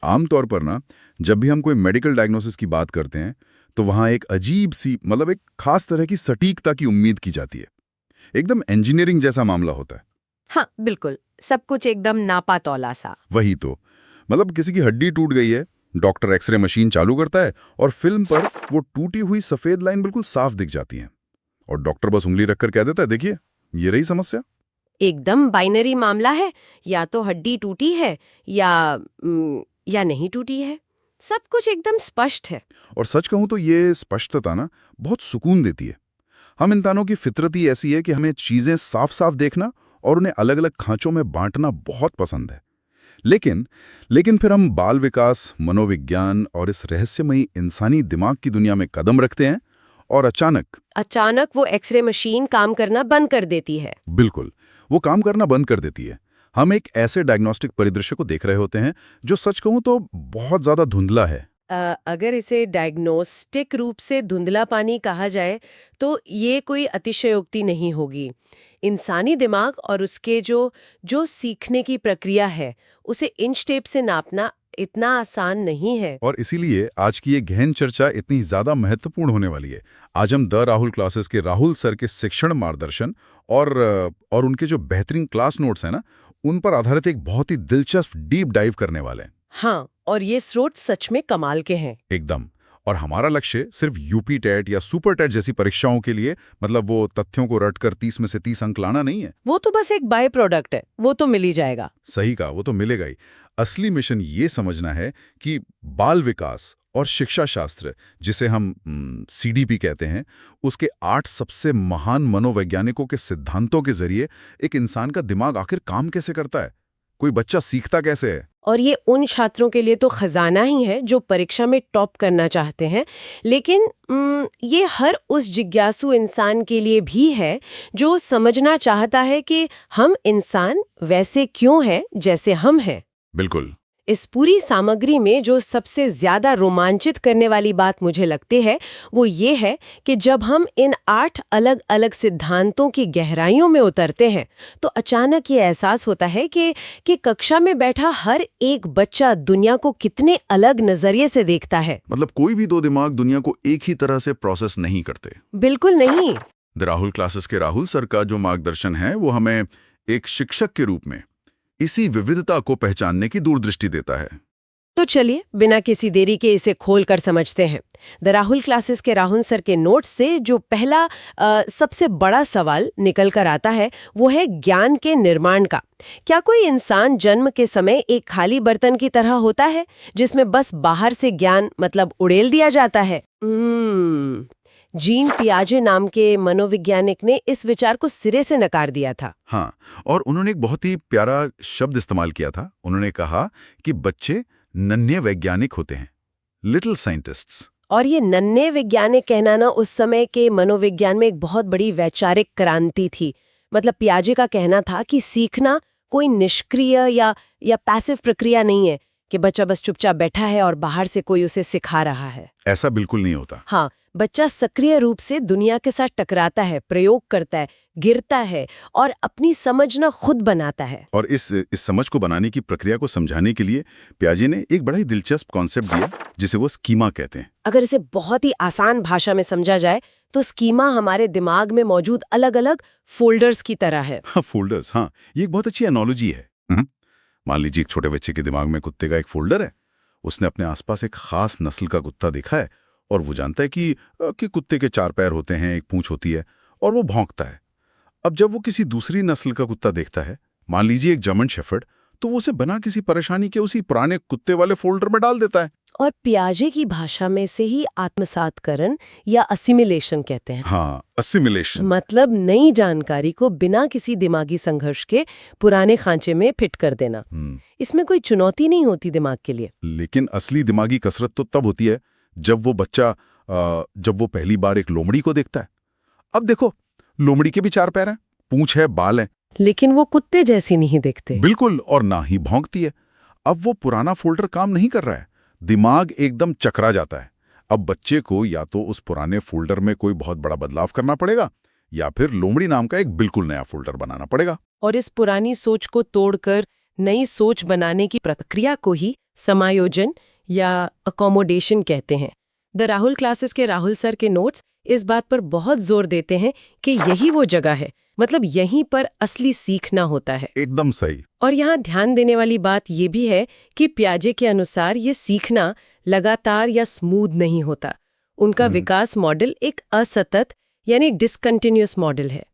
आमतौर पर ना, जब भी हम कोई मेडिकल डायग्नोसिस की बात करते हैं तो वहाँ एक अजीब सी मतलब एक खास तरह की सटीकता की उम्मीद की जाती है। एकदम इंजीनियरिंग जैसा मामला होता है। हाँ बिल्कुल, सब कुछ एकदम नापा तौला सा। वही तो, मतलब किसी की हड्डी टूट गई है, डॉक्टर एक्सरे मशीन चालू करता है और फिल्म पर वो टूटी हुई सफेद लाइन बिल्कुल साफ दिख जाती है और डॉक्टर बस उंगली रखकर कह देता है, देखिए ये रही समस्या। एकदम बाइनरी मामला है, या तो हड्डी टूटी है या नहीं टूटी है। सब कुछ एकदम स्पष्ट है। और सच कहूं तो ये स्पष्टता ना बहुत सुकून देती है। हम इंसानों की फितरत ही ऐसी है कि हमें चीजें साफ साफ देखना और उन्हें अलग अलग खांचों में बांटना बहुत पसंद है। लेकिन फिर हम बाल विकास, मनोविज्ञान और इस रहस्यमयी इंसानी दिमाग की दुनिया में कदम रखते हैं और अचानक वो एक्सरे मशीन काम करना बंद कर देती है। बिल्कुल, वो काम करना बंद कर देती है। हम एक ऐसे डायग्नोस्टिक परिदृश्य को देख रहे होते हैं जो सच कहूं तो बहुत ज्यादा धुंधला है। अगर इसे डायग्नोस्टिक रूप से धुंधला पानी कहा जाए तो ये कोई अतिशयोक्ति नहीं होगी। इंसानी दिमाग और उसके जो सीखने की प्रक्रिया है उसे इंच टेप से नापना इतना आसान नहीं है। और इसीलिए आज की ये गहन चर्चा इतनी ज्यादा महत्वपूर्ण होने वाली है। आज हम द राहुल क्लासेस के राहुल सर के शिक्षण मार्गदर्शन और उनके जो बेहतरीन क्लास नोट्स हैं ना, उन पर आधारित एक बहुत ही दिलचस्प डीप डाइव करने वाले हैं। हाँ, और ये स्रोत सच में कमाल के हैं। एकदम। और हमारा लक्ष्य सिर्फ यूपी टेट या सुपर टेट जैसी परीक्षाओं के लिए, मतलब वो तथ्यों को रटकर 30 में से 30 अंक लाना नहीं है। वो तो बस एक बाय प्रोडक्ट है, वो तो मिल ही जाएगा। सही कहा, वो तो मिलेगा ही। असली मिशन ये समझना है कि बाल विकास और शिक्षा शास्त्र, जिसे हम सीडीपी कहते हैं, उसके 8 सबसे महान मनोवैज्ञानिकों के सिद्धांतों के जरिए एक इंसान का दिमाग आखिर काम कैसे करता है, कोई बच्चा सीखता कैसे है। और ये उन छात्रों के लिए तो खजाना ही है जो परीक्षा में टॉप करना चाहते हैं, लेकिन ये हर उस जिज्ञासु इंसान के लिए भी है जो समझना चाहता है कि हम इंसान वैसे क्यों हैं जैसे हम हैं। बिल्कुल। इस पूरी सामग्री में जो सबसे ज्यादा रोमांचित करने वाली बात मुझे लगती है वो ये है कि जब हम इन 8 अलग अलग सिद्धांतों की गहराइयों में उतरते हैं तो अचानक ये एहसास होता है कि कक्षा में बैठा हर एक बच्चा दुनिया को कितने अलग नजरिए से देखता है। मतलब कोई भी दो दिमाग दुनिया को एक ही तरह से प्रोसेस नहीं करते। बिल्कुल नहीं। द राहुल क्लासेस के राहुल सर का जो मार्गदर्शन है वो हमें एक शिक्षक के रूप में इसी विविधता को पहचानने की दूरदृष्टि देता है। तो चलिए बिना किसी देरी के इसे खोल कर समझते हैं। द राहुल क्लासेस के राहुल सर के नोट्स से जो पहला सबसे बड़ा सवाल निकल कर आता है वो है ज्ञान के निर्माण का। क्या कोई इंसान जन्म के समय एक खाली बर्तन की तरह होता है जिसमें बस बाहर से ज्ञान मतलब उड़ेल दिया जाता है? जीन पियाजे नाम के मनोवैज्ञानिक ने इस विचार को सिरे से नकार दिया था। हाँ, और उन्होंने एक बहुत ही प्यारा शब्द इस्तेमाल किया था। उन्होंने कहा कि बच्चे नन्हे वैज्ञानिक होते हैं, लिटिल साइंटिस्ट्स। और ये नन्हे वैज्ञानिक कहना ना उस समय के मनोविज्ञान में एक बहुत बड़ी वैचारिक क्रांति थी। मतलब पियाजे का कहना था कि सीखना कोई निष्क्रिय या पैसिव प्रक्रिया नहीं है कि बच्चा बस चुपचाप बैठा है और बाहर से कोई उसे सिखा रहा है। ऐसा बिल्कुल नहीं होता। हाँ, बच्चा सक्रिय रूप से दुनिया के साथ टकराता है, प्रयोग करता है, गिरता है और अपनी समझना खुद बनाता है। और इस समझ को बनाने की प्रक्रिया को समझाने के लिए पियाजे ने एक बड़ा ही दिलचस्प कॉन्सेप्ट दिया जिसे वो स्कीमा कहते हैं। अगर इसे बहुत ही आसान भाषा में समझा जाए तो स्कीमा हमारे दिमाग में मौजूद अलग अलग फोल्डर्स की तरह है। हाँ, फोल्डर्स। हाँ, ये एक बहुत अच्छी एनोलॉजी है। मान लीजिए एक छोटे बच्चे के दिमाग में कुत्ते का एक फोल्डर है। उसने अपने आसपास एक खास नस्ल का कुत्ता देखा है और वो जानता है कि कुत्ते के 4 पैर होते हैं, एक पूंछ होती है और वो भौंकता है। अब जब वो किसी दूसरी नस्ल का कुत्ता देखता है, मान लीजिए एक जर्मन शेफर्ड, तो वो उसे बिना किसी परेशानी के उसी पुराने कुत्ते वाले फोल्डर में डाल देता है। और पियाजे की भाषा में से ही आत्मसातकरण या असिमिलेशन कहते हैं। हाँ, असिमिलेशन मतलब नई जानकारी को बिना किसी दिमागी संघर्ष के पुराने खांचे में फिट कर देना। इसमें कोई चुनौती नहीं होती दिमाग के लिए। लेकिन असली दिमागी कसरत तो तब होती है जब वो पहली बार एक लोमड़ी को देखता है। अब देखो, लोमड़ी के भी 4 पैर हैं, पूंछ है, बाल हैं, लेकिन वो कुत्ते जैसी नहीं दिखते। बिल्कुल, और ना ही भौंकती है। अब वो पुराना फोल्डर काम नहीं कर रहा है, दिमाग एकदम चकरा जाता है। अब बच्चे को या तो उस पुराने फोल्डर में कोई बहुत बड़ा बदलाव करना पड़ेगा या फिर लोमड़ी नाम का एक बिल्कुल नया फोल्डर बनाना पड़ेगा। और इस पुरानी सोच को तोड़कर नई सोच बनाने की प्रक्रिया को ही समायोजन या अकोमोडेशन कहते हैं। द राहुल क्लासेस के राहुल सर के नोट्स इस बात पर बहुत जोर देते हैं कि यही वो जगह है, मतलब यहीं पर असली सीखना होता है। एकदम सही। और यहाँ ध्यान देने वाली बात ये भी है कि पियाजे के अनुसार ये सीखना लगातार या स्मूथ नहीं होता। उनका विकास मॉडल एक असतत यानी डिसकंटिन्यूअस मॉडल है।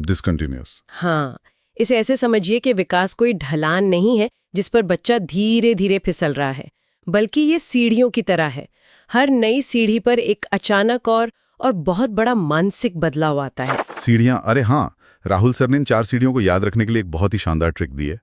डिसकंटिन्यूअस। हाँ, इसे ऐसे समझिए कि विकास कोई ढलान नहीं है जिस पर बच्चा धीरे धीरे फिसल रहा है, बल्कि ये सीढ़ियों की तरह है। हर नई सीढ़ी पर एक अचानक और बहुत बड़ा मानसिक बदलाव आता है। सीढ़ियां, अरे हाँ, राहुल सर ने इन 4 सीढ़ियों को याद रखने के लिए एक बहुत ही शानदार ट्रिक दी है।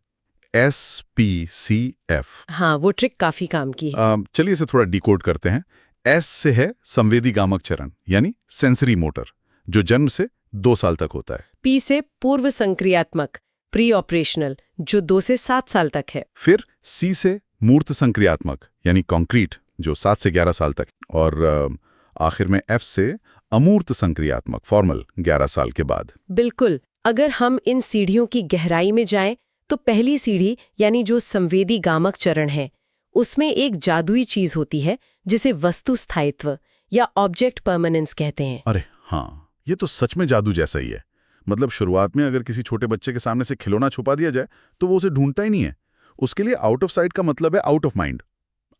SPCF। हाँ, वो ट्रिक काफी काम की है। चलिए इसे थोड़ा डिकोड करते हैं। S से है संवेदी गामक चरण यानी सेंसरी मोटर, जो जन्म से 2 साल तक होता है। P से पूर्व संक्रियात्मक प्री ऑपरेशनल, जो 2 से 7 साल तक है। फिर C से मूर्त संक्रियात्मक यानी कॉन्क्रीट, जो 7 से 11 साल तक। और आखिर में F से अमूर्त संक्रियात्मक फॉर्मल 11 साल के बाद। बिल्कुल। अगर हम इन सीढ़ियों की गहराई में जाएं, तो पहली सीढ़ी यानी जो संवेदी गामक चरण है, उसमें एक जादुई चीज होती है जिसे वस्तु स्थायित्व या ऑब्जेक्ट परमानेंस कहते हैं। अरे हाँ, ये तो सच में जादू जैसा ही है। मतलब शुरुआत में अगर किसी छोटे बच्चे के सामने से खिलौना छुपा दिया जाए तो वो उसे ढूंढता ही नहीं है। उसके लिए आउट ऑफ साइट का मतलब है आउट ऑफ माइंड।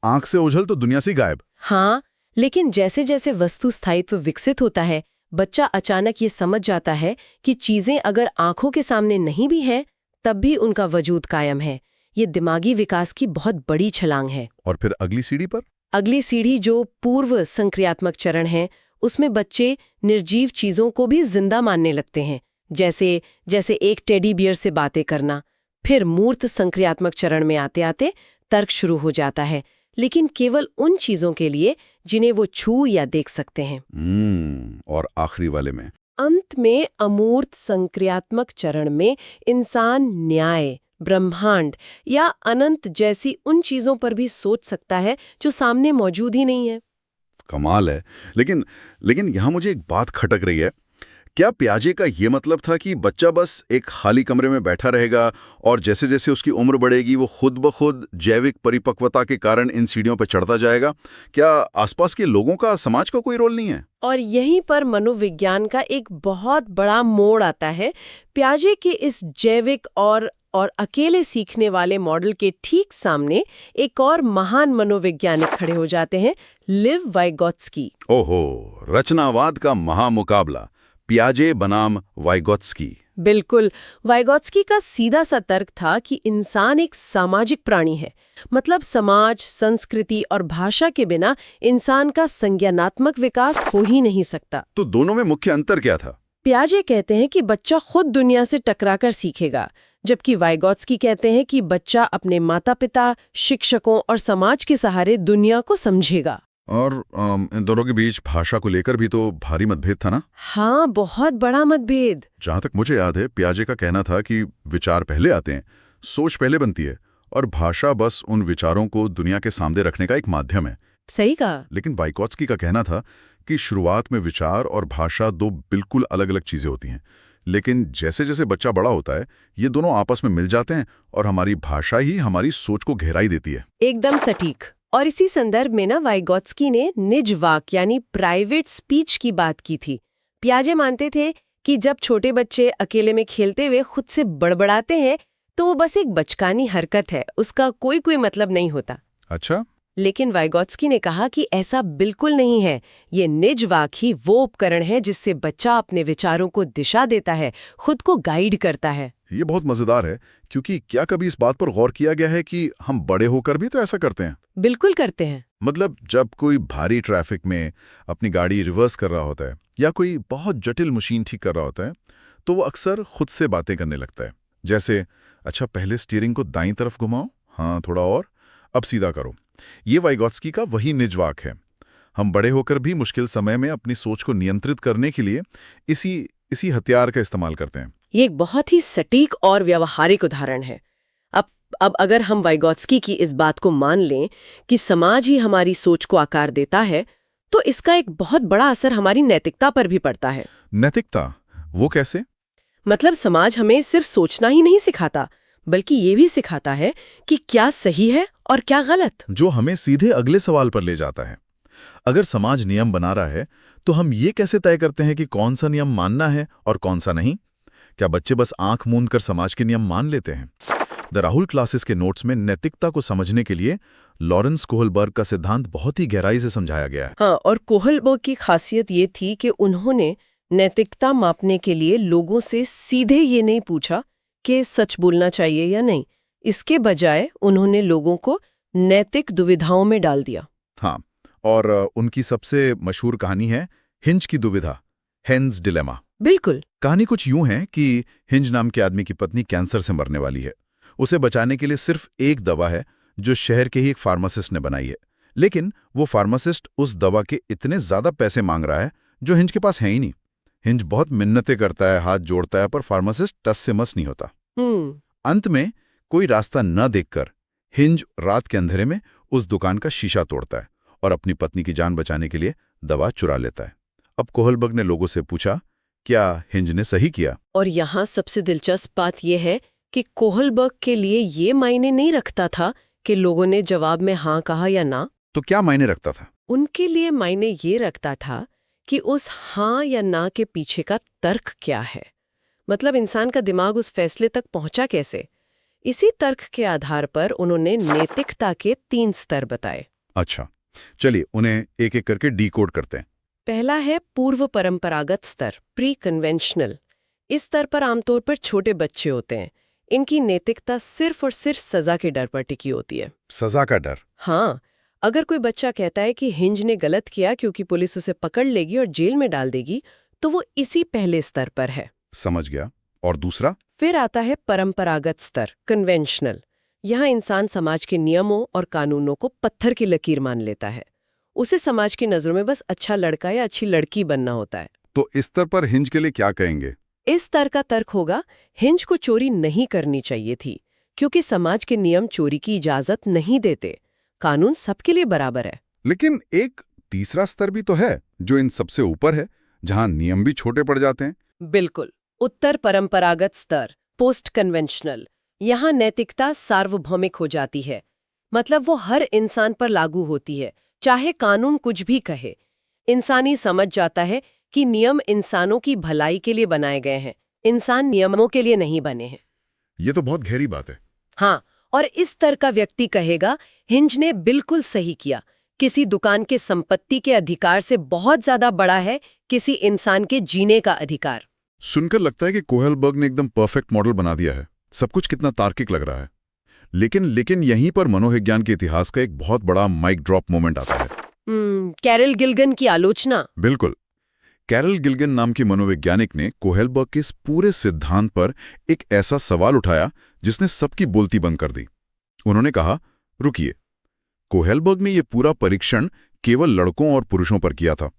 आंख से ओझल तो दुनिया से गायब। हाँ, लेकिन जैसे जैसे वस्तु स्थायित्व विकसित होता है, बच्चा अचानक ये समझ जाता है कि चीजें अगर आंखों के सामने नहीं भी हैं, तब भी उनका वजूद कायम है। ये दिमागी विकास की बहुत बड़ी छलांग है। और फिर अगली सीढ़ी पर? अगली सीढ़ी जो पूर्व संक्रियात्मक चरण है, उसमें बच्चे निर्जीव चीजों को भी जिंदा मानने लगते हैं, जैसे एक टेडी बियर से बातें करना। फिर मूर्त संक्रियात्मक चरण में आते आते तर्क शुरू हो जाता है, लेकिन केवल उन चीजों के लिए जिन्हें वो छू या देख सकते हैं। और आखिरी वाले में? अंत में अमूर्त संक्रियात्मक चरण में इंसान न्याय, ब्रह्मांड या अनंत जैसी उन चीजों पर भी सोच सकता है जो सामने मौजूद ही नहीं है। कमाल है। लेकिन यहाँ मुझे एक बात खटक रही है। क्या पियाजे का ये मतलब था कि बच्चा बस एक खाली कमरे में बैठा रहेगा और जैसे जैसे उसकी उम्र बढ़ेगी वो खुद ब खुद जैविक परिपक्वता के कारण इन सीढ़ियों पर चढ़ता जाएगा? क्या आसपास के लोगों का, समाज का कोई रोल नहीं है? और यहीं पर मनोविज्ञान का एक बहुत बड़ा मोड़ आता है। पियाजे के इस जैविक और अकेले सीखने वाले मॉडल के ठीक सामने एक और महान मनोवैज्ञानिक खड़े हो जाते हैं, लिव वाइगोत्स्की। ओहो, रचनावाद का महामुकाबला, पियाजे बनाम वाइगोत्स्की। बिल्कुल। वाइगोत्स्की का सीधा सा तर्क था कि इंसान एक सामाजिक प्राणी है। मतलब समाज, संस्कृति और भाषा के बिना इंसान का संज्ञानात्मक विकास हो ही नहीं सकता। तो दोनों में मुख्य अंतर क्या था? पियाजे कहते हैं कि बच्चा खुद दुनिया से टकराकर सीखेगा, जबकि वाइगोत्स्की कहते हैं कि बच्चा अपने माता-पिता, शिक्षकों और समाज के सहारे दुनिया को समझेगा। और इन दोनों के बीच भाषा को लेकर भी तो भारी मतभेद था ना? हाँ, बहुत बड़ा मतभेद। जहां तक मुझे याद है, पियाजे का कहना था कि विचार पहले आते हैं, सोच पहले बनती है और भाषा बस उन विचारों को दुनिया के सामने रखने का एक माध्यम है। सही कहा। लेकिन वाइगोत्स्की का कहना था कि शुरुआत में विचार और भाषा 2 बिल्कुल अलग अलग चीजें होती हैं, लेकिन जैसे जैसे बच्चा बड़ा होता है ये दोनों आपस में मिल जाते हैं और हमारी भाषा ही हमारी सोच को गहराई देती है। एकदम सटीक। और इसी संदर्भ में ना वाइगोत्स्की ने निज वाक यानी प्राइवेट स्पीच की बात की थी। पियाजे मानते थे कि जब छोटे बच्चे अकेले में खेलते हुए खुद से बड़बड़ाते हैं तो वो बस एक बचकानी हरकत है, उसका कोई मतलब नहीं होता। अच्छा। लेकिन वाइगोत्स्की ने कहा कि ऐसा बिल्कुल नहीं है। ये निज वाक ही वो उपकरण है जिससे बच्चा अपने विचारों को दिशा देता है, खुद को गाइड करता है। ये बहुत मजेदार है, क्योंकि क्या कभी इस बात पर गौर किया गया है कि हम बड़े होकर भी तो ऐसा करते हैं? बिल्कुल करते हैं। मतलब जब कोई भारी ट्रैफिक में अपनी गाड़ी रिवर्स कर रहा होता है या कोई बहुत जटिल मशीन ठीक कर रहा होता है तो वो अक्सर खुद से बातें करने लगता है। जैसे, अच्छा पहले स्टीयरिंग को दाईं तरफ घुमाओ, हाँ थोड़ा और, अब सीधा करो। ये वाइगोत्स्की का वही निज वाक है। हम बड़े होकर भी मुश्किल समय में अपनी सोच को नियंत्रित करने के लिए इसी हथियार का इस्तेमाल करते हैं। ये एक बहुत ही सटीक और व्यावहारिक उदाहरण है। अब अगर हम वाइगोत्स्की की इस बात को मान लें कि समाज ही हमारी सोच को आकार देता है, तो इसका एक बहुत बड़ा असर हमारी नैतिकता पर भी पड़ता है। नैतिकता? वो कैसे? मतलब समाज हमें सिर्फ सोचना ही नहीं सिखाता, बल्कि ये भी सिखाता है कि क्या सही है और क्या गलत। जो हमें सीधे अगले सवाल पर ले जाता है। अगर समाज नियम बना रहा है तो हम ये कैसे तय करते हैं कि कौन सा नियम मानना है और कौन सा नहीं? क्या बच्चे बस आंख मूंद कर समाज के नियम मान लेते हैं? द राहुल क्लासेस के नोट्स में नैतिकता को समझने के लिए लॉरेंस कोहलबर्ग का सिद्धांत बहुत ही गहराई से समझाया गया है। हाँ, और कोहलबर्ग की खासियत ये थी कि उन्होंने नैतिकता मापने के लिए लोगों से सीधे ये नहीं पूछा कि सच बोलना चाहिए या नहीं। इसके बजाय उन्होंने लोगों को नैतिक दुविधाओं में डाल दिया। हाँ, और उनकी सबसे मशहूर कहानी है हिंज की दुविधा, हेन्स डिलेमा। बिल्कुल। कहानी कुछ यूं है कि हिंज नाम के आदमी की पत्नी कैंसर से मरने वाली है। उसे बचाने के लिए सिर्फ एक दवा है जो शहर के ही एक फार्मासिस्ट ने बनाई है, लेकिन वो फार्मासिस्ट उस दवा के इतने ज्यादा पैसे मांग रहा है जो हिंज के पास है ही नहीं। हिंज बहुत मिन्नतें करता है, हाथ जोड़ता है, पर फार्मासिस्ट टस से मस नहीं होता। अंत में कोई रास्ता न देखकर हिंज रात के अंधेरे में उस दुकान का शीशा तोड़ता है और अपनी पत्नी की जान बचाने के लिए दवा चुरा लेता है। अब कोहलबर्ग ने लोगों से पूछा, क्या हिंज ने सही किया? और यहाँ सबसे दिलचस्प बात यह है कि कोहलबर्ग के लिए ये मायने नहीं रखता था कि लोगों ने जवाब में हाँ कहा या ना। तो क्या मायने रखता था? उनके लिए मायने ये रखता था कि उस हाँ या ना के पीछे का तर्क क्या है। मतलब इंसान का दिमाग उस फैसले तक पहुंचा कैसे। इसी तर्क के आधार पर उन्होंने नैतिकता के 3 स्तर बताए। अच्छा, चलिए उन्हें एक एक करके डीकोड करते हैं। पहला है पूर्व परंपरागत स्तर, प्री कन्वेंशनल। इस स्तर पर आमतौर पर छोटे बच्चे होते हैं। इनकी नैतिकता सिर्फ और सिर्फ सजा के डर पर टिकी होती है। सजा का डर? हाँ, अगर कोई बच्चा कहता है कि हिंज ने गलत किया क्योंकि पुलिस उसे पकड़ लेगी और जेल में डाल देगी, तो वो इसी पहले स्तर पर है। समझ गया। और दूसरा? फिर आता है परंपरागत स्तर, कन्वेंशनल। यहाँ इंसान समाज के नियमों और कानूनों को पत्थर की लकीर मान लेता है। उसे समाज की नजरों में बस अच्छा लड़का या अच्छी लड़की बनना होता है। तो इस स्तर पर हिंज के लिए क्या कहेंगे? इस स्तर का तर्क होगा, हिंज को चोरी नहीं करनी चाहिए थी क्योंकि समाज के नियम चोरी की इजाजत नहीं देते। कानून सबके लिए बराबर है। लेकिन एक तीसरा स्तर भी तो है जो इन सबसे ऊपर है, जहां नियम भी छोटे पड़ जाते हैं। बिल्कुल, उत्तर परंपरागत स्तर, पोस्ट कन्वेंशनल। यहाँ नैतिकता सार्वभौमिक हो जाती है। मतलब वो हर इंसान पर लागू होती है, चाहे कानून कुछ भी कहे। इंसानी समझ जाता है कि नियम इंसानों की भलाई के लिए बनाए गए हैं, इंसान नियमों के लिए नहीं बने हैं। ये तो बहुत गहरी बात है। हाँ, और इस स्तर का व्यक्ति कहेगा, हिंज ने बिल्कुल सही किया। किसी दुकान के संपत्ति के अधिकार से बहुत ज्यादा बड़ा है किसी इंसान के जीने का अधिकार। सुनकर लगता है कि कोहलबर्ग ने एकदम परफेक्ट मॉडल बना दिया है। सब कुछ कितना तार्किक लग रहा है। लेकिन यहीं पर मनोविज्ञान के इतिहास का एक बहुत बड़ा माइक ड्रॉप मोमेंट आता है। कैरल गिल्गन की आलोचना। बिल्कुल। कैरल गिल्गन नाम की मनोवैज्ञानिक ने कोहलबर्ग के इस पूरे सिद्धांत पर एक ऐसा सवाल उठाया जिसने सबकी बोलती बंद कर दी। उन्होंने कहा, रुकिए, कोहलबर्ग ने यह पूरा परीक्षण केवल लड़कों और पुरुषों पर किया था।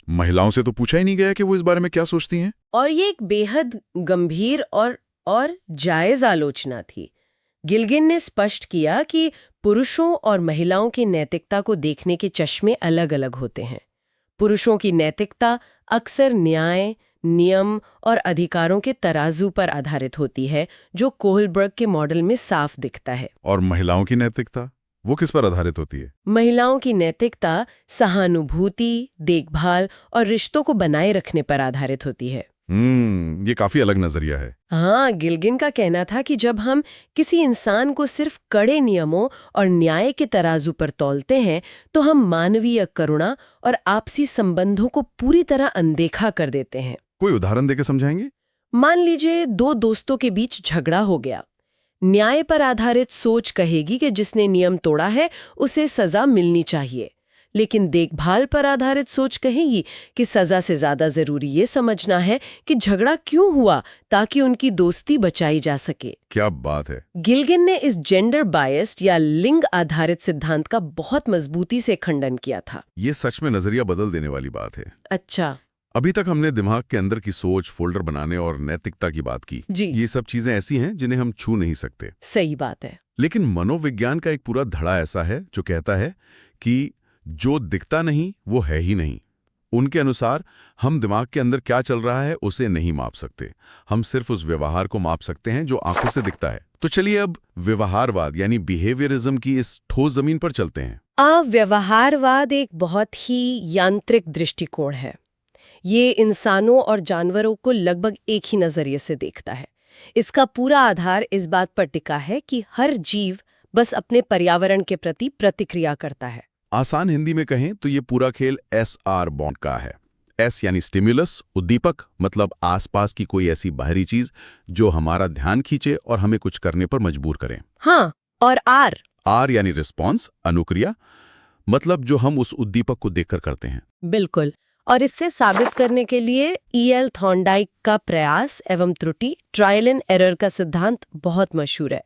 महिलाओं से तो पूछा ही नहीं गया कि वो इस बारे में क्या सोचती हैं। और ये एक बेहद गंभीर और जायज आलोचना थी। गिल्गन ने स्पष्ट किया कि पुरुषों और महिलाओं की नैतिकता को देखने के चश्मे अलग अलग होते हैं। पुरुषों की नैतिकता अक्सर न्याय, नियम और अधिकारों के तराजू पर आधारित होती है, जो कोहलबर्ग के मॉडल में साफ दिखता है। और महिलाओं की नैतिकता, वो किस पर आधारित होती है? महिलाओं की नैतिकता सहानुभूति, देखभाल और रिश्तों को बनाए रखने पर आधारित होती है। ये काफी अलग नजरिया है। हाँ, गिल्गन का कहना था कि जब हम किसी इंसान को सिर्फ कड़े नियमों और न्याय के तराजू पर तौलते हैं, तो हम मानवीय करुणा और आपसी संबंधों को पूरी तरह अनदेखा कर देते हैं। कोई उदाहरण देके समझाएंगे? मान लीजिए 2 दोस्तों के बीच झगड़ा हो गया। न्याय पर आधारित सोच कहेगी कि जिसने नियम तोड़ा है उसे सजा मिलनी चाहिए, लेकिन देखभाल पर आधारित सोच कहेगी कि सजा से ज्यादा जरूरी ये समझना है कि झगड़ा क्यों हुआ ताकि उनकी दोस्ती बचाई जा सके। क्या बात है। गिल्गन ने इस जेंडर बायस्ड या लिंग आधारित सिद्धांत का बहुत मजबूती से खंडन किया था। ये सच में नजरिया बदल देने वाली बात है। अच्छा, अभी तक हमने दिमाग के अंदर की सोच, फोल्डर बनाने और नैतिकता की बात की। जी, ये सब चीजें ऐसी हैं जिन्हें हम छू नहीं सकते। सही बात है। लेकिन मनोविज्ञान का एक पूरा धड़ा ऐसा है जो कहता है कि जो दिखता नहीं वो है ही नहीं। उनके अनुसार हम दिमाग के अंदर क्या चल रहा है उसे नहीं माप सकते। हम सिर्फ उस व्यवहार को माप सकते हैं जो आंखों से दिखता है। तो चलिए अब व्यवहारवाद यानी बिहेवियरिज्म की इस ठोस जमीन पर चलते हैं। व्यवहारवाद एक बहुत ही यांत्रिक दृष्टिकोण है। ये इंसानों और जानवरों को लगभग एक ही नजरिए से देखता है। इसका पूरा आधार इस बात पर टिका है कि हर जीव बस अपने पर्यावरण के प्रति प्रतिक्रिया करता है। आसान हिंदी में कहें तो ये पूरा खेल SR बॉन्ड का है। S यानी स्टिमुलस, उद्दीपक, मतलब आसपास की कोई ऐसी बाहरी चीज जो हमारा ध्यान खींचे और हमें कुछ करने पर मजबूर करे। हाँ, और R यानी रिस्पॉन्स, अनुक्रिया, मतलब जो हम उस उद्दीपक को देखकर करते हैं। बिल्कुल। और इससे साबित करने के लिए E.L. थॉर्नडाइक का प्रयास एवं त्रुटि, ट्रायल एंड एरर का सिद्धांत बहुत मशहूर है।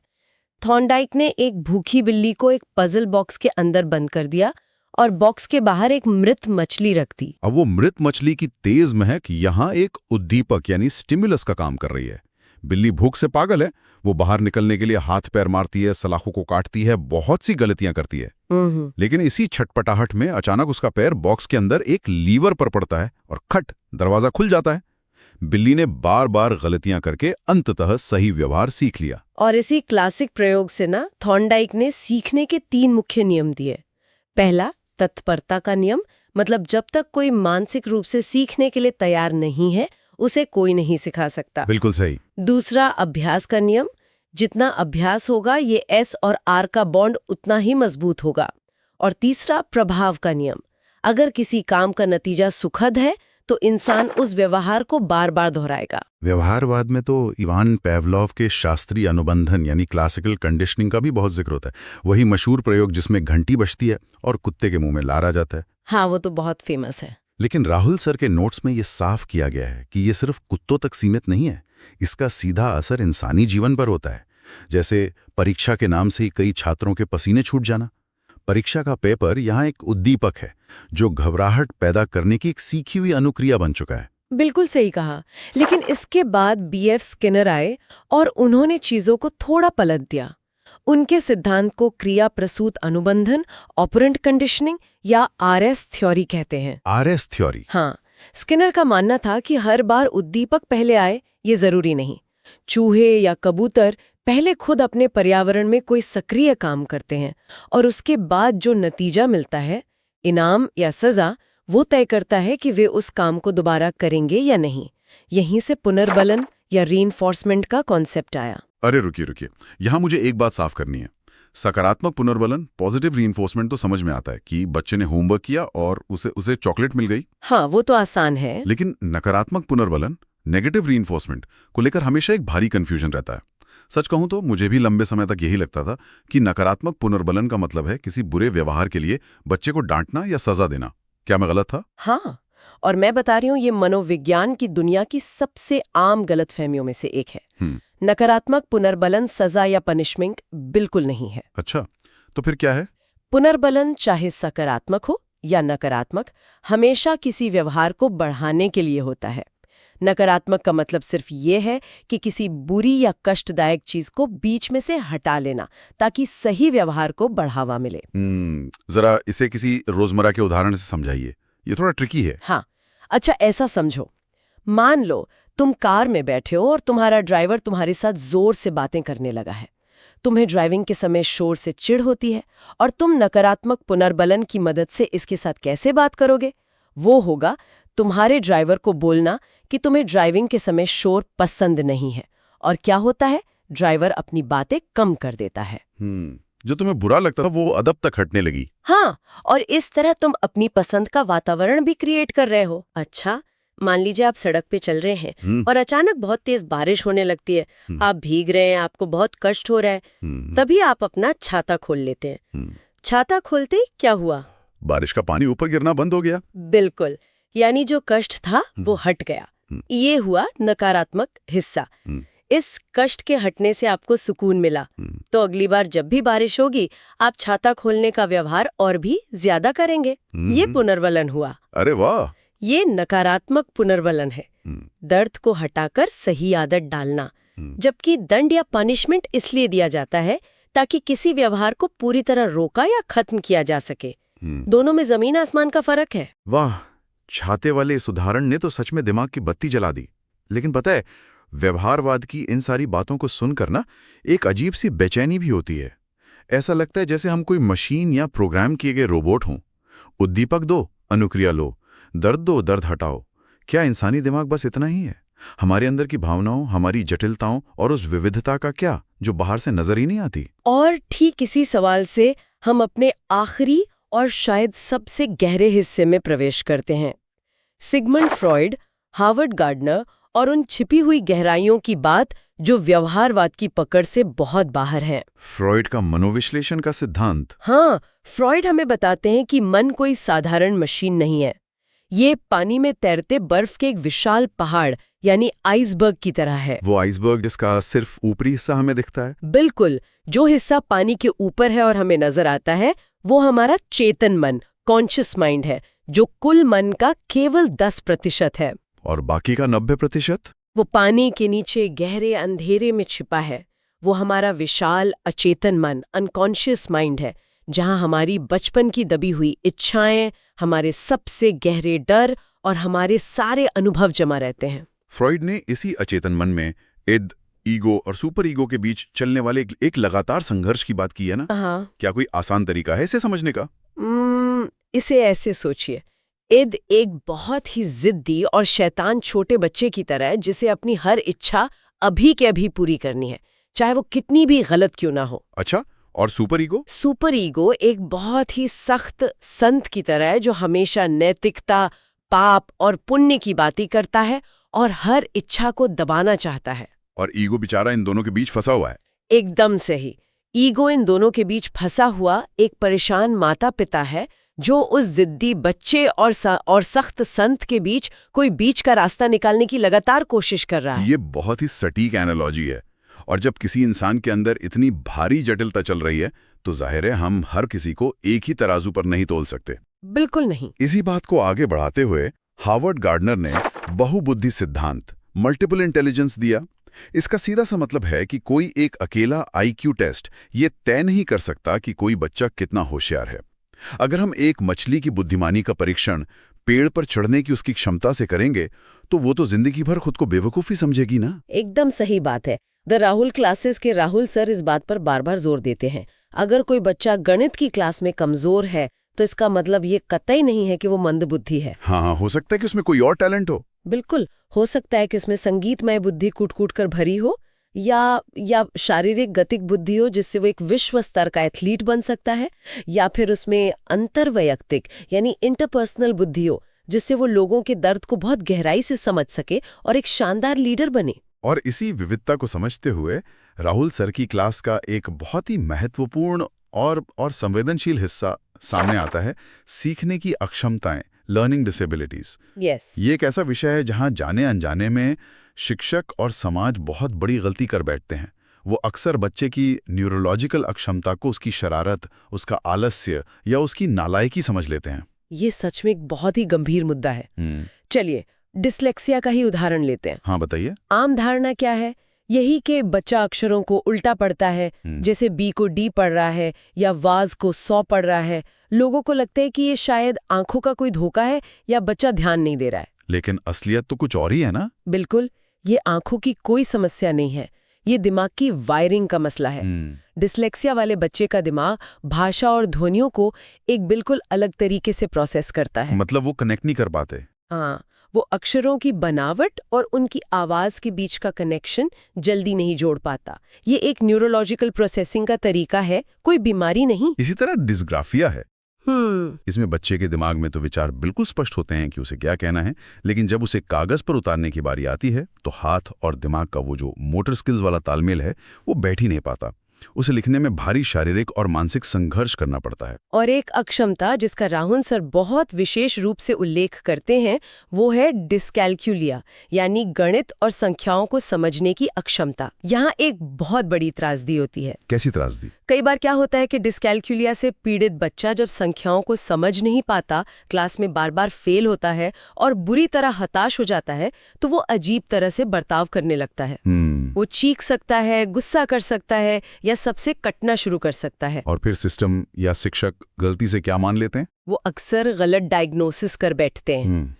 थॉर्नडाइक ने एक भूखी बिल्ली को एक पजल बॉक्स के अंदर बंद कर दिया और बॉक्स के बाहर एक मृत मछली रख दी। अब वो मृत मछली की तेज महक यहाँ एक उद्दीपक यानी स्टिमुलस का काम कर रही है। बिल्ली भूख से पागल है, वो बाहर निकलने के लिए हाथ पैर मारती है, सलाखों को काटती है, बहुत सी गलतियां करती है। लेकिन इसी छटपटाहट में अचानक उसका पैर बॉक्स के अंदर एक लीवर पर पड़ता है और खट, दरवाजा खुल जाता है। बिल्ली ने बार बार गलतियां करके अंततः सही व्यवहार सीख लिया। और इसी क्लासिक प्रयोग से ना थॉर्नडाइक ने सीखने के 3 मुख्य नियम दिए। पहला, तत्परता का नियम, मतलब जब तक कोई मानसिक रूप से सीखने के लिए तैयार नहीं है उसे कोई नहीं सिखा सकता। बिल्कुल सही। दूसरा, अभ्यास का नियम, जितना अभ्यास होगा ये S और R का बॉन्ड उतना ही मजबूत होगा। और तीसरा, प्रभाव का नियम, अगर किसी काम का नतीजा सुखद है तो इंसान उस व्यवहार को बार बार दोहराएगा। व्यवहारवाद में तो इवान पेवलोव के शास्त्रीय अनुबंधन यानी क्लासिकल कंडीशनिंग का भी बहुत जिक्र होता है। वही मशहूर प्रयोग जिसमें घंटी बजती है और कुत्ते के मुंह में लार आ जाता है। हाँ, वो तो बहुत फेमस है। लेकिन राहुल सर के नोट्स में ये साफ किया गया है कि ये सिर्फ कुत्तों तक सीमित नहीं है, इसका सीधा असर इंसानी जीवन पर होता है। जैसे परीक्षा के नाम से ही कई छात्रों के पसीने छूट जाना। परीक्षा का पेपर यहाँ एक उद्दीपक है जो घबराहट पैदा करने की एक सीखी हुई अनुक्रिया बन चुका है। बिल्कुल सही कहा। लेकिन इसके बाद B.F. स्किनर आए और उन्होंने चीजों को थोड़ा पलट दिया। उनके सिद्धांत को क्रिया प्रसूत अनुबंधन, ऑपरेंट कंडीशनिंग या RS थ्योरी कहते हैं। RS theory? हाँ, स्किनर का मानना था कि हर बार उद्दीपक पहले आए ये जरूरी नहीं। चूहे या कबूतर पहले खुद अपने पर्यावरण में कोई सक्रिय काम करते हैं और उसके बाद जो नतीजा मिलता है, इनाम या सजा, वो तय करता है कि वे उस काम को दोबारा करेंगे या नहीं। यहीं से पुनर्बलन या रीइंफोर्समेंट का कॉन्सेप्ट आया। अरे रुकिए, यहाँ मुझे एक बात साफ करनी है। सकारात्मक पुनर्बलन, पॉजिटिव रीइंफोर्समेंट तो समझ में आता है कि बच्चे ने होमवर्क किया और उसे चॉकलेट मिल गई। हाँ, वो तो आसान है। लेकिन नकारात्मक पुनर्बलन, नेगेटिव रीइंफोर्समेंट को लेकर हमेशा एक भारी कंफ्यूजन रहता है। सच कहूं तो मुझे भी लंबे समय तक यही लगता था कि नकारात्मक पुनर्बलन का मतलब है किसी बुरे व्यवहार के लिए बच्चे को डांटना या सजा देना। क्या मैं गलत था? हाँ, और मैं बता रही हूँ ये मनोविज्ञान की दुनिया की सबसे आम गलतफहमियों में से एक है। नकारात्मक पुनर्बलन सजा या पनिशमेंट बिल्कुल नहीं है। अच्छा, तो फिर क्या है? पुनर्बलन चाहे सकारात्मक हो या नकारात्मक, हमेशा किसी व्यवहार को बढ़ाने के लिए होता है। नकारात्मक का मतलब सिर्फ ये है कि किसी बुरी या कष्टदायक चीज को बीच में से हटा लेना ताकि सही व्यवहार को बढ़ावा मिले। जरा इसे किसी रोजमर्रा के उदाहरण से समझाइए, ये थोड़ा ट्रिकी है। हाँ, अच्छा ऐसा समझो, मान लो तुम कार में बैठे हो और तुम्हारा ड्राइवर तुम्हारे साथ जोर से बातें करने लगा है। तुम्हें ड्राइविंग के समय शोर से चिढ़ होती है और तुम नकारात्मक पुनर्बलन की मदद से इसके साथ कैसे बात करोगे? वो होगा तुम्हारे ड्राइवर को बोलना कि तुम्हें ड्राइविंग के समय शोर पसंद नहीं है। और क्या होता है? ड्राइवर अपनी बातें कम कर देता है। जो तुम्हें बुरा लगता था वो अदब तक हटने लगी। हाँ, और इस तरह तुम अपनी पसंद का वातावरण भी क्रिएट कर रहे हो। अच्छा, मान लीजिए आप सड़क पे चल रहे हैं और अचानक बहुत तेज बारिश होने लगती है। आप भीग रहे हैं, आपको बहुत कष्ट हो रहा है। तभी आप अपना छाता खोल लेते हैं। छाता खोलते ही क्या हुआ? बारिश का पानी ऊपर गिरना बंद हो गया। बिल्कुल, यानी जो कष्ट था वो हट गया। ये हुआ नकारात्मक हिस्सा। इस कष्ट के हटने से आपको सुकून मिला, तो अगली बार जब भी बारिश होगी आप छाता खोलने का व्यवहार और भी ज्यादा करेंगे। ये पुनर्बलन हुआ। अरे वाह! ये नकारात्मक पुनर्बलन है, दर्द को हटाकर सही आदत डालना। जबकि दंड या पनिशमेंट इसलिए दिया जाता है ताकि किसी व्यवहार को पूरी तरह रोका या खत्म किया जा सके। दोनों में जमीन आसमान का फर्क है। वाह, छाते वाले इस उदाहरण ने तो सच में दिमाग की बत्ती जला दी। लेकिन पता है, व्यवहारवाद की इन सारी बातों को सुनकर ना एक अजीब सी बेचैनी भी होती है। ऐसा लगता है जैसे हम कोई मशीन या प्रोग्राम किए गए रोबोट हों। उद्दीपक दो, अनुक्रिया लो, दर्द दो, दर्द हटाओ। क्या इंसानी दिमाग बस इतना ही है? हमारे अंदर की भावनाओं, हमारी जटिलताओं और उस विविधता का क्या, जो बाहर से नजर ही नहीं आती? और ठीक इसी सवाल से हम अपने आखिरी और शायद सबसे गहरे हिस्से में प्रवेश करते हैं। सिगमंड फ्रॉइड, हार्वर्ड गार्डनर और उन छिपी हुई गहराइयों की बात जो व्यवहारवाद की पकड़ से बहुत बाहर है। फ्रॉइड का मनोविश्लेषण का सिद्धांत। हाँ, फ्रॉइड हमें बताते हैं कि मन कोई साधारण मशीन नहीं है। ये पानी में तैरते बर्फ के एक विशाल पहाड़ यानी आइसबर्ग की तरह है। वो आइसबर्ग जिसका सिर्फ ऊपरी हिस्सा हमें दिखता है? बिल्कुल, जो हिस्सा पानी के ऊपर है और हमें नजर आता है वो हमारा चेतन मन, कॉन्शियस माइंड है, जो कुल मन का केवल 10% है। और बाकी का 90%? वो पानी के नीचे गहरे अंधेरे में छिपा है। वो हमारा विशाल अचेतन मन, अनकॉन्शियस माइंड है, जहां हमारी बचपन की दबी हुई इच्छाएं, हमारे सबसे गहरे डर और हमारे सारे अनुभव जमा रहते हैं। फ्रॉइड ने इसी अचेतन मन में इद, ईगो और सुपर ईगो के बीच चलने वाले एक लगातार संघर्ष की बात की है ना? हाँ। क्या कोई आसान तरीका है इसे समझने का? इसे ऐसे सोचिए, इद एक बहुत ही जिद्दी और शैतान छोटे बच्चे की तरह है, जिसे अपनी हर इच्छा अभी के अभी पूरी करनी है, चाहे वो कितनी भी गलत क्यों ना हो। अच्छा, और सुपर ईगो? सुपर ईगो एक बहुत ही सख्त संत की तरह है, जो हमेशा नैतिकता, पाप और पुण्य की बातें करता है और हर इच्छा को दबाना चाहता है। और ईगो बेचारा इन दोनों के बीच फंसा हुआ है। एकदम सही। ईगो इन दोनों के बीच फंसा हुआ एक परेशान माता पिता है, जो उस जिद्दी बच्चे और सख्त संत के बीच कोई बीच का रास्ता निकालने की लगातार कोशिश कर रहा है। ये बहुत ही सटीक एनालॉजी है। और जब किसी इंसान के अंदर इतनी भारी जटिलता चल रही है, तो जाहिर है हम हर किसी को एक ही तराजू पर नहीं तोल सकते। बिल्कुल नहीं। इसी बात को आगे बढ़ाते हुए हार्वर्ड गार्डनर ने बहुबुद्धि सिद्धांत, मल्टीपल इंटेलिजेंस दिया। इसका सीधा सा मतलब है कि कोई एक अकेला आईक्यू टेस्ट ये तय नहीं कर सकता कि कोई बच्चा कितना होशियार है। अगर हम एक मछली की बुद्धिमानी का परीक्षण पेड़ पर चढ़ने की उसकी क्षमता से करेंगे, तो वो तो जिंदगी भर खुद को बेवकूफ़ी समझेगी ना। एकदम सही बात है। द राहुल क्लासेस के राहुल सर इस बात पर बार बार जोर देते हैं। अगर कोई बच्चा गणित की क्लास में कमजोर है, तो इसका मतलब ये कतई नहीं है कि वो मंदबुद्धि है। हाँ, हो सकता है कि उसमें कोई और टैलेंट हो। बिल्कुल, हो सकता है कि उसमें संगीतमय बुद्धि कूट कूट कर भरी हो, या शारीरिक गतिक बुद्धि हो, जिससे वो एक विश्व स्तर का एथलीट बन सकता है, या फिर उसमें अंतर्वैयक्तिक यानी इंटरपर्सनल बुद्धि हो, जिससे वो लोगों के दर्द को बहुत गहराई से समझ सके और एक शानदार लीडर बने। और इसी विविधता को समझते हुए राहुल सर की क्लास का एक बहुत ही महत्वपूर्ण और संवेदनशील हिस्सा सामने आता है, सीखने की अक्षमताएं, लर्निंग डिसेबिलिटीज। यस। ये एक ऐसा विषय है जहां जाने अनजाने में शिक्षक और समाज बहुत बड़ी गलती कर बैठते हैं। वो अक्सर बच्चे की न्यूरोलॉजिकल अक्षमता को उसकी शरारत, उसका आलस्य या उसकी नालायकी समझ लेते हैं। ये सच में एक बहुत ही गंभीर मुद्दा है। चलिए डिस्लेक्सिया का ही उदाहरण लेते हैं। हाँ, बताइए। आम धारणा क्या है? यही कि बच्चा अक्षरों को उल्टा पढ़ता है, जैसे बी को डी पढ़ रहा है या वाज को सौ पढ़ रहा है। लोगों को लगता है कि ये शायद आंखों का कोई धोखा है या बच्चा ध्यान नहीं दे रहा है। लेकिन असलियत तो कुछ और ही है ना। बिल्कुल, ये आंखों की कोई समस्या नहीं है, ये दिमाग की वायरिंग का मसला है। डिस्लेक्सिया वाले बच्चे का दिमाग भाषा और ध्वनियों को एक बिल्कुल अलग तरीके से प्रोसेस करता है। मतलब वो कनेक्ट नहीं कर पाते। हाँ, वो अक्षरों की बनावट और उनकी आवाज के बीच का कनेक्शन जल्दी नहीं जोड़ पाता। ये एक न्यूरोलॉजिकल प्रोसेसिंग का तरीका है, कोई बीमारी नहीं। इसी तरह डिस्ग्राफिया है। इसमें बच्चे के दिमाग में तो विचार बिल्कुल स्पष्ट होते हैं कि उसे क्या कहना है, लेकिन जब उसे कागज पर उतारने की बारी आती है, तो हाथ और दिमाग का वो जो मोटर स्किल्स वाला तालमेल है, वो बैठ ही नहीं पाता। उसे लिखने में भारी शारीरिक और मानसिक संघर्ष करना पड़ता है। और एक अक्षमता जिसका राहुल सर बहुत विशेष रूप से उल्लेख करते हैं, वो है डिस्कैल्कुलिया, यानी गणित और संख्याओं को समझने की अक्षमता। यहाँ एक बहुत बड़ी त्रासदी होती है। कैसी त्रासदी? कई बार क्या होता है कि डिस्कैल्कुलिया से पीड़ित बच्चा जब संख्याओं को समझ नहीं पाता, क्लास में बार बार फेल होता है और बुरी तरह हताश हो जाता है, तो वो अजीब तरह से बर्ताव करने लगता है। वो चीख सकता है, गुस्सा कर सकता है या या सबसे कटना शुरू कर सकता है। और फिर सिस्टम या शिक्षक गलती से क्या मान लेते हैं? वो अक्सर गलत डायग्नोसिस कर बैठते हैं।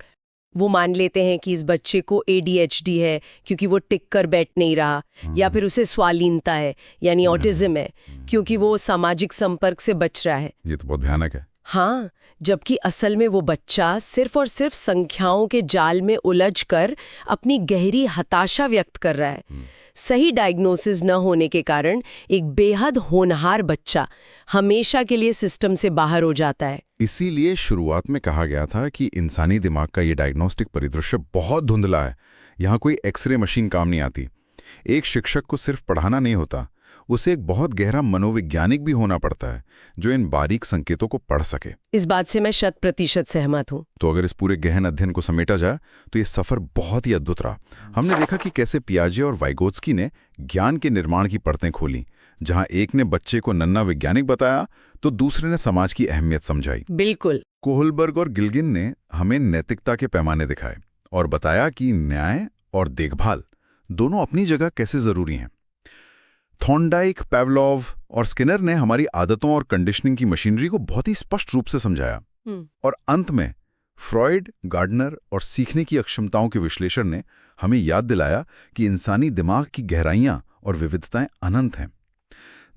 वो मान लेते हैं कि इस बच्चे को ADHD है क्योंकि वो टिक कर बैठ नहीं रहा, या फिर उसे स्वालीनता है यानी ऑटिज्म है क्योंकि वो सामाजिक संपर्क से बच रहा है। ये तो बहुत भयानक है। हाँ, जबकि असल में वो बच्चा सिर्फ और सिर्फ संख्याओं के जाल में उलझकर अपनी गहरी हताशा व्यक्त कर रहा है। सही डायग्नोसिस न होने के कारण एक बेहद होनहार बच्चा हमेशा के लिए सिस्टम से बाहर हो जाता है। इसीलिए शुरुआत में कहा गया था कि इंसानी दिमाग का ये डायग्नोस्टिक परिदृश्य बहुत धुंधला है। यहाँ कोई एक्सरे मशीन काम नहीं आती। एक शिक्षक को सिर्फ पढ़ाना नहीं होता, उसे एक बहुत गहरा मनोवैज्ञानिक भी होना पड़ता है जो इन बारीक संकेतों को पढ़ सके। इस बात से मैं 100% सहमत हूँ। तो अगर इस पूरे गहन अध्ययन को समेटा जाए तो ये सफर बहुत ही अद्भुत रहा। हमने देखा कि कैसे पियाजे और वाइगोत्स्की ने ज्ञान के निर्माण की परतें खोली, जहां एक ने बच्चे को नन्हा वैज्ञानिक बताया तो दूसरे ने समाज की अहमियत समझाई। बिल्कुल। कोहलबर्ग और गिल्गिन ने हमें नैतिकता के पैमाने दिखाए और बताया कि न्याय और देखभाल दोनों अपनी जगह कैसे जरूरी हैं। थॉर्नडाइक, पावलोव और स्किनर ने हमारी आदतों और कंडीशनिंग की मशीनरी को बहुत ही स्पष्ट रूप से समझाया। और अंत में फ्रॉइड, गार्डनर और सीखने की अक्षमताओं के विश्लेषण ने हमें याद दिलाया कि इंसानी दिमाग की गहराइयां और विविधताएं अनंत हैं।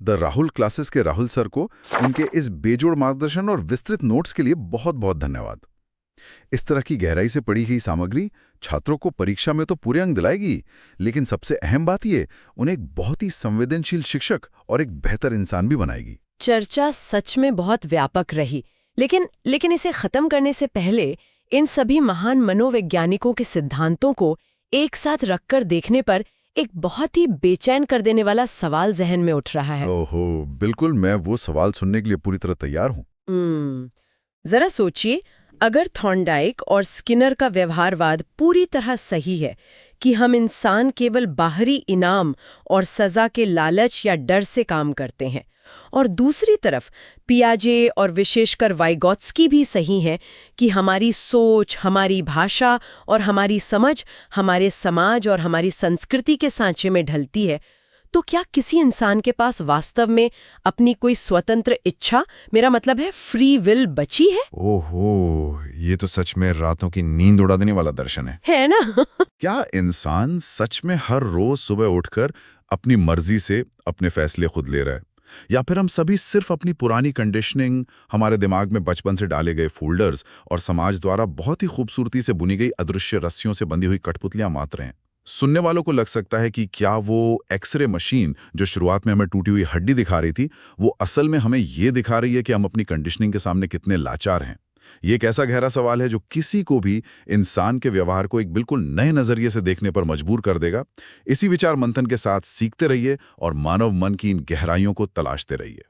द राहुल क्लासेस के राहुल सर को उनके इस बेजोड़ मार्गदर्शन और विस्तृत नोट्स के लिए बहुत बहुत धन्यवाद। इस तरह की गहराई से पढ़ी गई सामग्री छात्रों को परीक्षा में तो पूरे अंक दिलाएगी, लेकिन सबसे अहम बात ये उन्हें एक बहुत ही संवेदनशील शिक्षक और एक बेहतर इंसान भी बनाएगी। चर्चा सच में बहुत व्यापक रही, लेकिन इसे खत्म करने से पहले इन सभी महान मनोवैज्ञानिकों के सिद्धांतों को एक साथ रखकर देखने पर एक बहुत ही बेचैन कर देने वाला सवाल जहन में उठ रहा है। ओहो, बिल्कुल, मैं वो सवाल सुनने के लिए पूरी तरह तैयार हूँ। जरा सोचिए, अगर थॉर्नडाइक और स्किनर का व्यवहारवाद पूरी तरह सही है कि हम इंसान केवल बाहरी इनाम और सजा के लालच या डर से काम करते हैं, और दूसरी तरफ पियाजे और विशेषकर वाइगोत्स्की भी सही हैं कि हमारी सोच, हमारी भाषा और हमारी समझ हमारे समाज और हमारी संस्कृति के सांचे में ढलती है, तो क्या किसी इंसान के पास वास्तव में अपनी कोई स्वतंत्र इच्छा, मेरा मतलब है फ्री विल, बची है? ओहो, ये तो सच में रातों की नींद उड़ा देने वाला दर्शन है ना? क्या इंसान सच में हर रोज सुबह उठकर अपनी मर्जी से अपने फैसले खुद ले रहा है, या फिर हम सभी सिर्फ अपनी पुरानी कंडीशनिंग, हमारे दिमाग में बचपन से डाले गए फोल्डर्स और समाज द्वारा बहुत ही खूबसूरती से बुनी गई अदृश्य रस्सियों से बंधी हुई कठपुतलियां मात्र हैं? सुनने वालों को लग सकता है कि क्या वो एक्सरे मशीन जो शुरुआत में हमें टूटी हुई हड्डी दिखा रही थी, वो असल में हमें ये दिखा रही है कि हम अपनी कंडीशनिंग के सामने कितने लाचार हैं। ये एक ऐसा गहरा सवाल है जो किसी को भी इंसान के व्यवहार को एक बिल्कुल नए नजरिए से देखने पर मजबूर कर देगा। इसी विचार मंथन के साथ सीखते रहिए और मानव मन की इन गहराइयों को तलाशते रहिए।